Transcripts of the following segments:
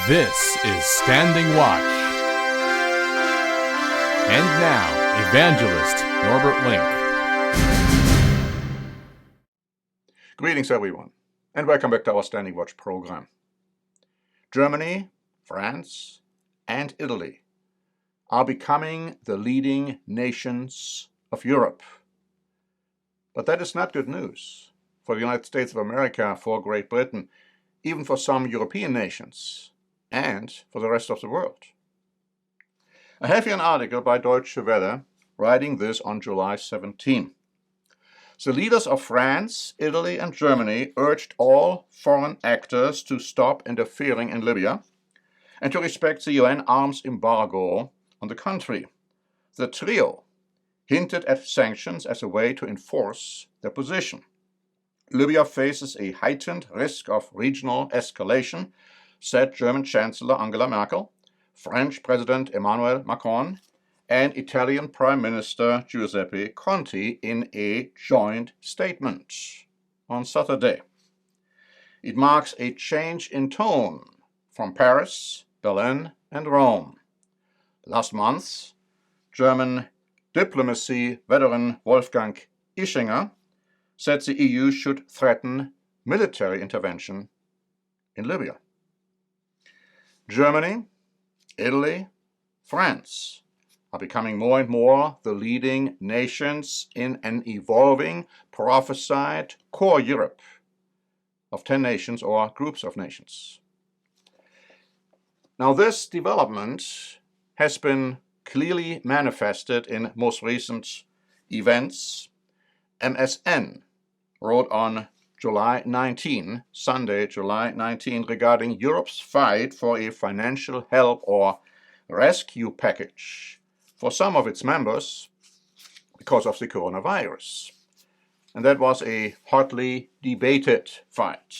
This is Standing Watch. And now, Evangelist Norbert Link. Greetings, everyone, and welcome back to our Standing Watch program. Germany, France, and Italy are becoming the leading nations of Europe. But that is not good news for the United States of America, for Great Britain, even for some European nations, and for the rest of the world. I have here an article by Deutsche Welle writing this on July 17. The leaders of France, Italy, and Germany urged all foreign actors to stop interfering in Libya and to respect the UN arms embargo on the country. The trio hinted at sanctions as a way to enforce their position. Libya faces a heightened risk of regional escalation, said German Chancellor Angela Merkel, French President Emmanuel Macron, and Italian Prime Minister Giuseppe Conte in a joint statement on Saturday. It marks a change in tone from Paris, Berlin, and Rome. Last month, German diplomacy veteran Wolfgang Ischinger said the EU should threaten military intervention in Libya. Germany, Italy, France are becoming more and more the leading nations in an evolving, prophesied core Europe of 10 nations or groups of nations. Now, this development has been clearly manifested in most recent events. MSN wrote on July 19, Sunday, July 19, regarding Europe's fight for a financial help or rescue package for some of its members because of the coronavirus. And that was a hotly debated fight.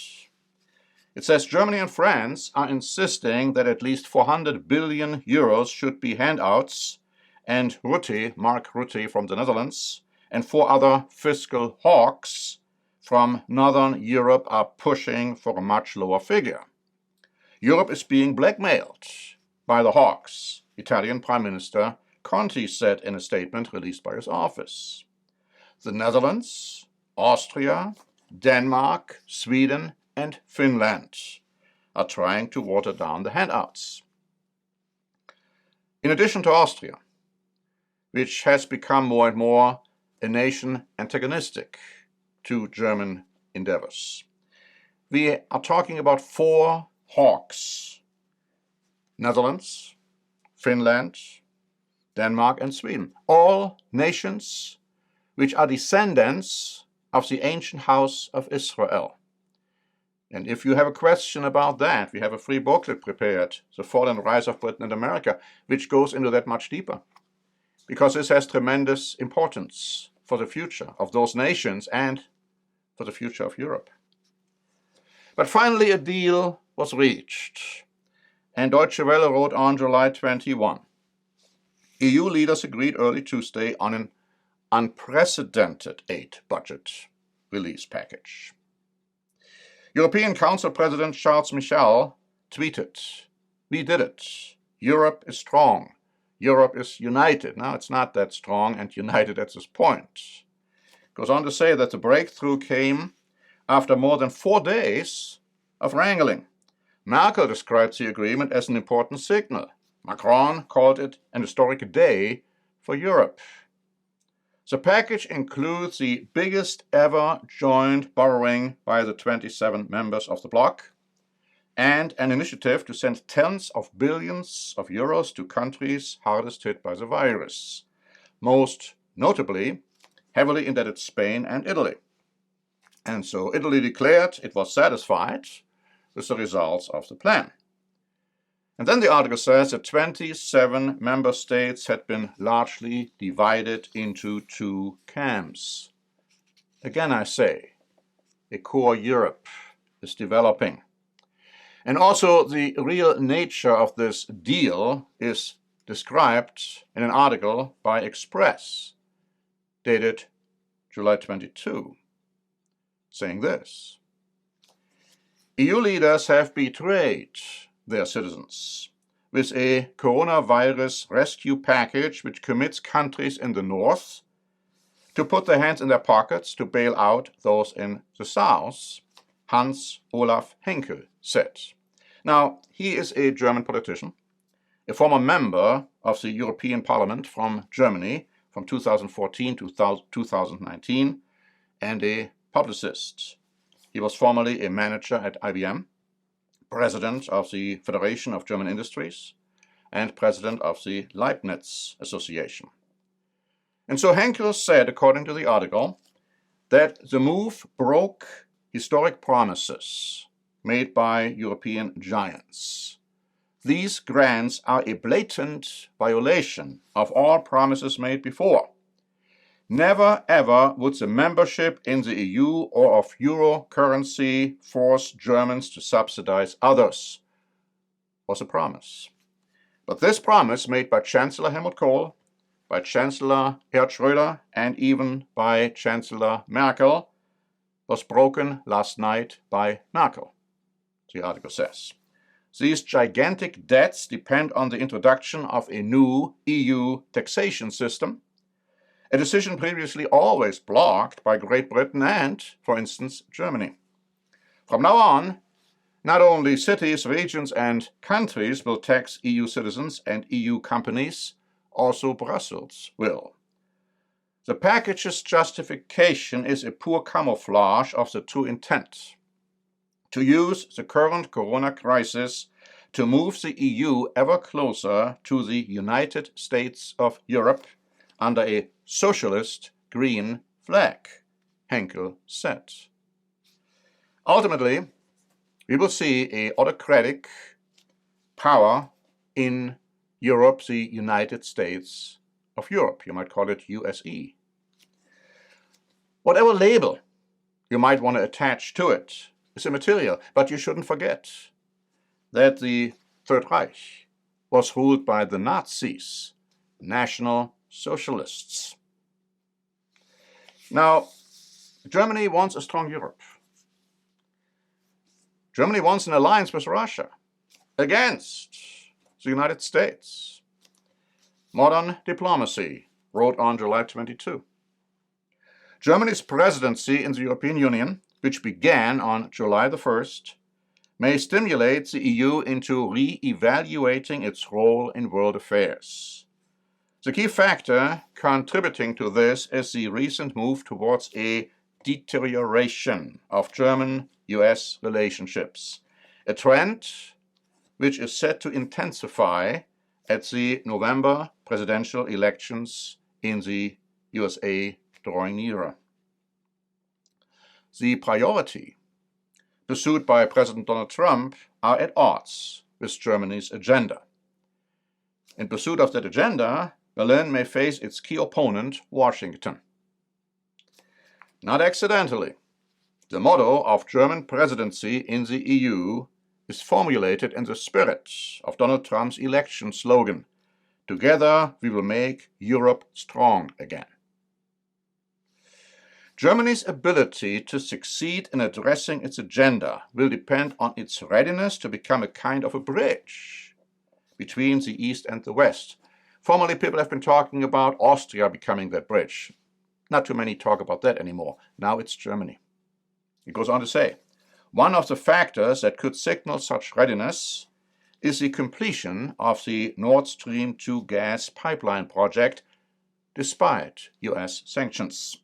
It says Germany and France are insisting that at least 400 billion euros should be handouts, and Mark Rutte from the Netherlands, and 4 other fiscal hawks from Northern Europe are pushing for a much lower figure. Europe is being blackmailed by the hawks, Italian Prime Minister Conte said in a statement released by his office. The Netherlands, Austria, Denmark, Sweden, and Finland are trying to water down the handouts. In addition to Austria, which has become more and more a nation antagonistic to German endeavors, we are talking about 4 hawks: Netherlands, Finland, Denmark, and Sweden, all nations which are descendants of the ancient house of Israel. And if you have a question about that, we have a free booklet prepared, The Fall and Rise of Britain and America, which goes into that much deeper, because this has tremendous importance for the future of those nations and for the future of Europe. But finally, a deal was reached, and Deutsche Welle wrote on July 21. EU leaders agreed early Tuesday on an unprecedented aid budget release package. European Council President Charles Michel tweeted, "We did it. Europe is strong. Europe is united." Now, it's not that strong and united at this point. Goes on to say that the breakthrough came after more than 4 days of wrangling. Merkel described the agreement as an important signal. Macron called it an historic day for Europe. The package includes the biggest ever joint borrowing by the 27 members of the bloc and an initiative to send tens of billions of euros to countries hardest hit by the virus, most notably heavily indebted Spain and Italy. And so Italy declared it was satisfied with the results of the plan. And then the article says that 27 member states had been largely divided into 2 camps. Again, I say, a core Europe is developing. And also the real nature of this deal is described in an article by Express, dated July 22, saying this: EU leaders have betrayed their citizens with a coronavirus rescue package which commits countries in the north to put their hands in their pockets to bail out those in the south, Hans Olaf Henkel said. Now, he is a German politician, a former member of the European Parliament from Germany from 2014 to 2019, and a publicist. He was formerly a manager at IBM, president of the Federation of German Industries, and president of the Leibniz Association. And so Henkel said, according to the article, that the move broke historic promises made by European giants. These grants are a blatant violation of all promises made before. Never ever would the membership in the EU or of euro currency force Germans to subsidize others, was a promise. But this promise, made by Chancellor Helmut Kohl, by Chancellor Gerhard Schröder, and even by Chancellor Merkel, was broken last night by Merkel, the article says. These gigantic debts depend on the introduction of a new EU taxation system, a decision previously always blocked by Great Britain and, for instance, Germany. From now on, not only cities, regions, and countries will tax EU citizens and EU companies, also Brussels will. The package's justification is a poor camouflage of the true intent: to use the current corona crisis to move the EU ever closer to the United States of Europe under a socialist green flag, Henkel said. Ultimately, we will see an autocratic power in Europe, the United States of Europe. You might call it USE. Whatever label you might want to attach to it is immaterial, but you shouldn't forget that the Third Reich was ruled by the Nazis, National Socialists. Now, Germany wants a strong Europe. Germany wants an alliance with Russia against the United States. Modern Diplomacy wrote on July 22. Germany's presidency in the European Union, which began on July the 1st, may stimulate the EU into re-evaluating its role in world affairs. The key factor contributing to this is the recent move towards a deterioration of German-US relationships, a trend which is set to intensify at the November presidential elections in the USA drawing nearer. The priority pursued by President Donald Trump are at odds with Germany's agenda. In pursuit of that agenda, Berlin may face its key opponent, Washington. Not accidentally, the motto of German presidency in the EU is formulated in the spirit of Donald Trump's election slogan, "Together we will make Europe strong again." Germany's ability to succeed in addressing its agenda will depend on its readiness to become a kind of a bridge between the East and the West. Formerly, people have been talking about Austria becoming that bridge. Not too many talk about that anymore. Now it's Germany. It goes on to say, one of the factors that could signal such readiness is the completion of the Nord Stream 2 gas pipeline project, despite US sanctions.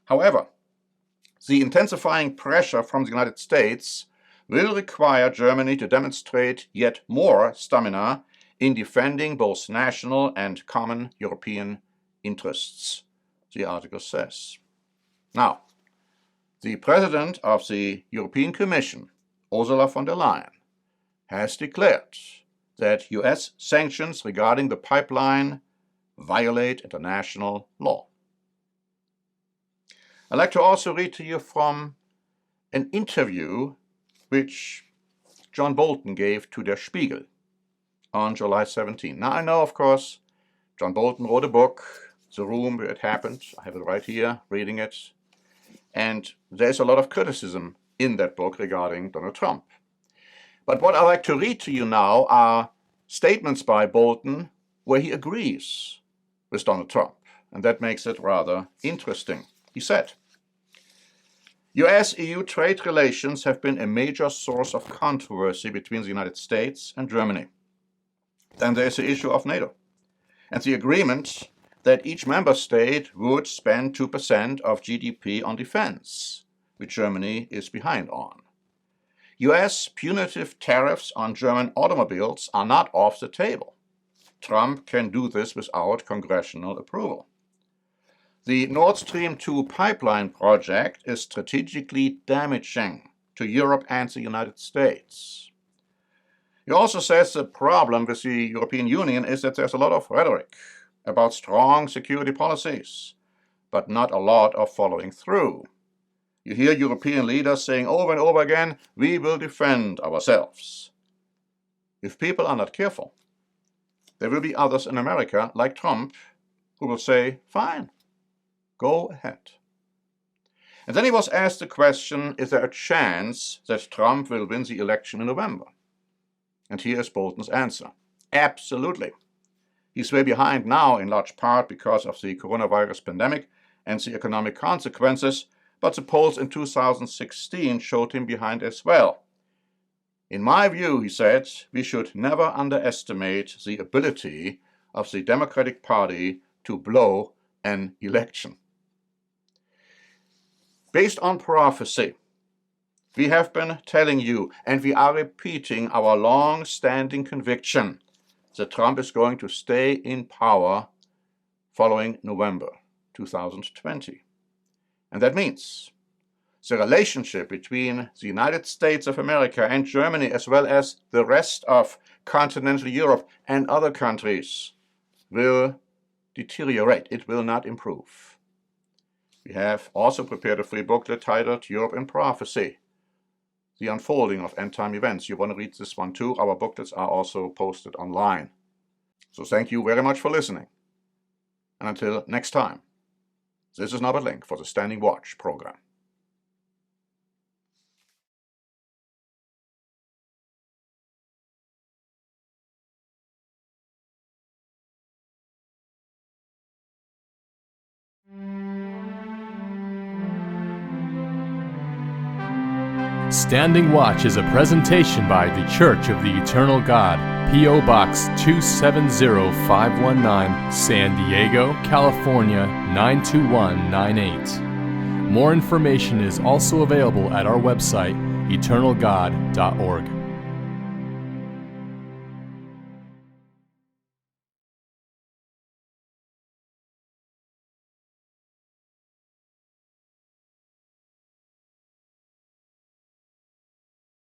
However, the intensifying pressure from the United States will require Germany to demonstrate yet more stamina in defending both national and common European interests, the article says. Now, the President of the European Commission, Ursula von der Leyen, has declared that US sanctions regarding the pipeline violate international law. I'd like to also read to you from an interview which John Bolton gave to Der Spiegel on July 17. Now, I know, of course, John Bolton wrote a book, The Room Where It Happened. I have it right here, reading it. And there's a lot of criticism in that book regarding Donald Trump. But what I'd like to read to you now are statements by Bolton where he agrees with Donald Trump, and that makes it rather interesting. He said, US-EU trade relations have been a major source of controversy between the United States and Germany. Then there's the issue of NATO and the agreement that each member state would spend 2% of GDP on defense, which Germany is behind on. US punitive tariffs on German automobiles are not off the table. Trump can do this without congressional approval. The Nord Stream 2 pipeline project is strategically damaging to Europe and the United States. He also says the problem with the European Union is that there's a lot of rhetoric about strong security policies, but not a lot of following through. You hear European leaders saying over and over again, we will defend ourselves. If people are not careful, there will be others in America, like Trump, who will say, fine, go ahead. And then he was asked the question, is there a chance that Trump will win the election in November? And here is Bolton's answer. Absolutely. He's way behind now in large part because of the coronavirus pandemic and the economic consequences, but the polls in 2016 showed him behind as well. In my view, he said, we should never underestimate the ability of the Democratic Party to blow an election. Based on prophecy, we have been telling you, and we are repeating our long-standing conviction that Trump is going to stay in power following November 2020. And that means the relationship between the United States of America and Germany, as well as the rest of continental Europe and other countries, will deteriorate. It will not improve. We have also prepared a free booklet titled Europe in Prophecy, The Unfolding of End-Time Events. You want to read this one too. Our booklets are also posted online. So thank you very much for listening. And until next time, this is Norbert Link for the Standing Watch program. Standing Watch is a presentation by The Church of the Eternal God, P.O. Box 270519, San Diego, California 92198. More information is also available at our website, eternalgod.org.